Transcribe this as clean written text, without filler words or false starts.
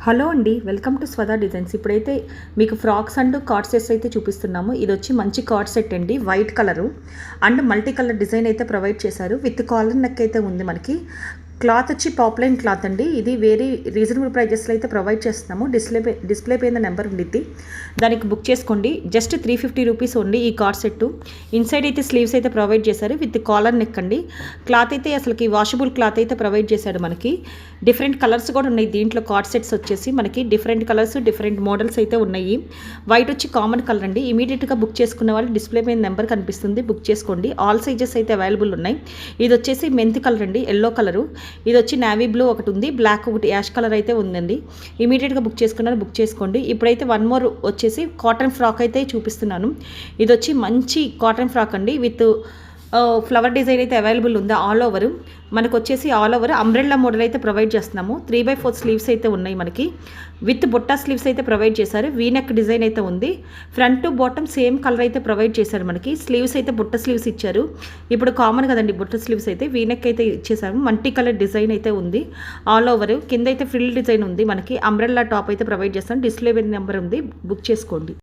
Hello అండి, welcome to స్వదా designs. ఇప్పుడైతే మీకు ఫ్రాక్స్ అండ్ కార్డ్ సెట్స్ అయితే చూపిస్తున్నాము. ఇది వచ్చి మంచి కార్డ్ సెట్ అండి, white colour and multi colour design అయితే ప్రొవైడ్ చేశారు. విత్ కాలర్ నెక్ అయితే ఉంది. మనకి క్లాత్ వచ్చి పాప్లైన్ క్లాత్ అండి. ఇది వెరీ రీజనబుల్ ప్రైజెస్లో అయితే ప్రొవైడ్ చేస్తున్నాము. డిస్ప్లే పైన నెంబర్ ఉండిద్ది, దానికి బుక్ చేసుకోండి. జస్ట్ 350 రూపీస్ ఓన్లీ ఈ కార్డ్ సెట్. ఇన్సైడ్ అయితే స్లీవ్స్ అయితే ప్రొవైడ్ చేశారు విత్ కాలర్ నెక్ అండి. క్లాత్ అయితే అసలుకి వాషబుల్ క్లాత్ అయితే ప్రొవైడ్ చేశాడు. మనకి డిఫరెంట్ కలర్స్ కూడా ఉన్నాయి దీంట్లో. కార్డ్ సెట్స్ వచ్చేసి మనకి డిఫరెంట్ కలర్స్, డిఫరెంట్ మోడల్స్ అయితే ఉన్నాయి. వైట్ వచ్చి కామన్ కలర్ అండి. ఇమీడియట్గా బుక్ చేసుకున్న వాళ్ళు డిస్ప్లే పైన నెంబర్ కనిపిస్తుంది, బుక్ చేసుకోండి. ఆల్ సైజెస్ అయితే అవైలబుల్ ఉన్నాయి. ఇది వచ్చేసి మెంతి కలర్ అండి, ఎల్లో కలరు. ఇది వచ్చి నావీ బ్లూ ఒకటి ఉంది, బ్లాక్ ఒకటి, యాష్ కలర్ అయితే ఉందండి. ఇమీడియట్గా బుక్ చేసుకున్నారు, బుక్ చేసుకోండి. ఇప్పుడైతే వన్ మోర్ వచ్చేసి కాటన్ ఫ్రాక్ అయితే చూపిస్తున్నాను. ఇది వచ్చి మంచి కాటన్ ఫ్రాక్ అండి. విత్ ఫ్లవర్ డిజైన్ అయితే అవైలబుల్ ఉంది. ఆల్ ఓవర్ మనకు వచ్చేసి ఆల్ ఓవర్ అంబ్రెల్లా మోడల్ అయితే ప్రొవైడ్ చేస్తున్నాము. 3/4 స్లీవ్స్ అయితే ఉన్నాయి మనకి. విత్ బుట్టా స్లీవ్స్ అయితే ప్రొవైడ్ చేశారు. వీనెక్ డిజైన్ అయితే ఉంది. Front to bottom same colour అయితే ప్రొవైడ్ చేశారు. మనకి స్లీవ్స్ అయితే బుట్ట స్లీవ్స్ ఇచ్చారు. ఇప్పుడు కామన్ కదండి బుట్ట స్లీవ్స్ అయితే. వీనెక్ అయితే ఇచ్చేసారు. మల్టీ కలర్ డిజైన్ అయితే ఉంది. ఆల్ ఓవర్ కింద అయితే ఫ్రిల్ డిజైన్ ఉంది. మనకి అంబ్రెల్లా టాప్ అయితే ప్రొవైడ్ చేస్తాను. డిస్ప్లే నెంబర్ ఉంది, బుక్ చేసుకోండి.